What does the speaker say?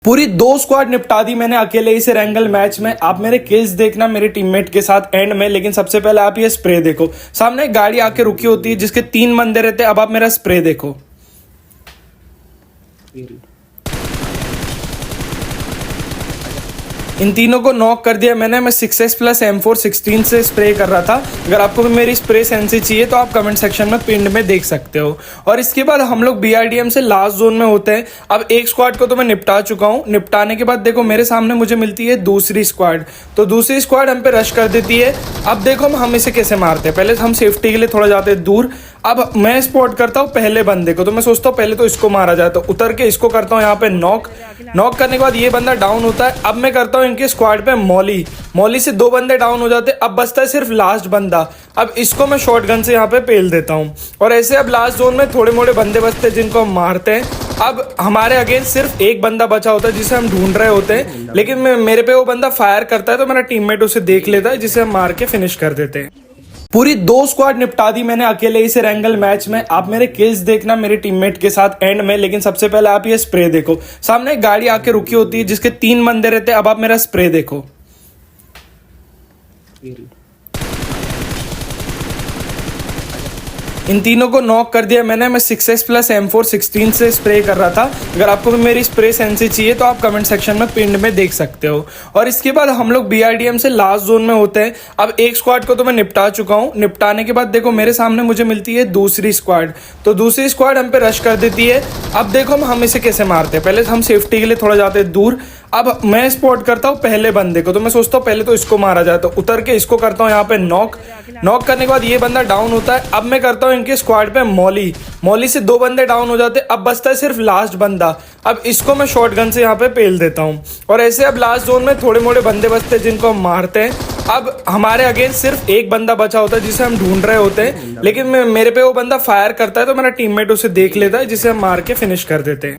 पूरी 2 स्क्वाड निपटा दी मैंने अकेले इस रैंगल मैच में। आप मेरे किल्स देखना मेरे टीममेट के साथ एंड में, लेकिन सबसे पहले आप ये स्प्रे देखो। सामने एक गाड़ी आके रुकी होती है जिसके 3 बंदे रहते हैं। अब आप मेरा स्प्रे देखो। इन तीनों को नॉक कर दिया मैंने। मैं 6S प्लस M416 से स्प्रे कर रहा था। अगर आपको भी मेरी स्प्रे सेंसी चाहिए तो आप कमेंट सेक्शन में पिंड में देख सकते हो। और इसके बाद हम लोग BRDM से लास्ट जोन में होते हैं। अब एक स्क्वाड को तो मैं निपटा चुका हूँ। निपटाने के बाद देखो मेरे सामने मुझे मिलती है दूसरी स्क्वाड। तो दूसरी स्क्वाड हम पे रश कर देती है। अब देखो हम इसे कैसे मारते हैं। पहले हम सेफ्टी के लिए थोड़ा जाते हैं दूर। अब मैं स्पॉट करता हूँ पहले बंदे को, तो मैं सोचता हूँ पहले तो इसको मारा जाए। तो उतर के इसको करता हूँ यहाँ पे नॉक करने के बाद ये बंदा डाउन होता है। अब मैं करता हूँ इनके स्क्वाड पे मॉली से 2 बंदे डाउन हो जाते हैं। अब बचता है सिर्फ लास्ट बंदा। अब इसको मैं शॉटगन से यहाँ पे पेल देता हूँ। और ऐसे अब लास्ट जोन में थोड़े मोड़े बंदे बचते हैं जिनको हम मारते हैं। अब हमारे अगेंस्ट सिर्फ एक बंदा बचा होता है जिसे हम ढूंढ रहे होते हैं, लेकिन मेरे पे वो बंदा फायर करता है तो मेरा टीममेट उसे देख लेता है, जिसे हम मार के फिनिश कर देते हैं। पूरी 2 स्क्वाड निपटा दी मैंने अकेले इस रैंगल मैच में। आप मेरे किल्स देखना मेरे टीममेट के साथ एंड में, लेकिन सबसे पहले आप ये स्प्रे देखो। सामने एक गाड़ी आके रुकी होती है जिसके 3 बंदे रहते हैं। अब आप मेरा स्प्रे देखो। इन तीनों को नॉक कर दिया मैंने। मैं 6S प्लस M416 से स्प्रे कर रहा था। अगर आपको भी मेरी स्प्रे सेंसी चाहिए तो आप कमेंट सेक्शन में पिंड में देख सकते हो। और इसके बाद हम लोग BRDM से लास्ट जोन में होते हैं। अब एक स्क्वाड को तो मैं निपटा चुका हूँ। निपटाने के बाद देखो मेरे सामने मुझे मिलती है दूसरी स्क्वाड। तो दूसरी स्क्वाड हम पे रश कर देती है। अब देखो हम इसे कैसे मारते हैं। पहले हम सेफ्टी के लिए थोड़ा जाते हैं दूर। अब मैं स्पॉट करता हूँ पहले बंदे को, तो मैं सोचता हूँ पहले तो इसको मारा जाए। तो उतर के इसको करता हूँ यहाँ पे नॉक करने के बाद ये बंदा डाउन होता है। अब मैं करता हूँ इनके स्क्वाड पे मॉली से 2 बंदे डाउन हो जाते हैं। अब बचता है सिर्फ लास्ट बंदा। अब इसको मैं शॉटगन से यहाँ पे पेल देता हूँ। और ऐसे अब लास्ट जोन में थोड़े मोड़े बंदे बचते हैं जिनको हम मारते हैं। अब हमारे अगेंस्ट सिर्फ एक बंदा बचा होता है जिसे हम ढूंढ रहे होते हैं, लेकिन मेरे पे वो बंदा फायर करता है तो मेरा टीममेट उसे देख लेता है, जिसे हम मार के फिनिश कर देते हैं।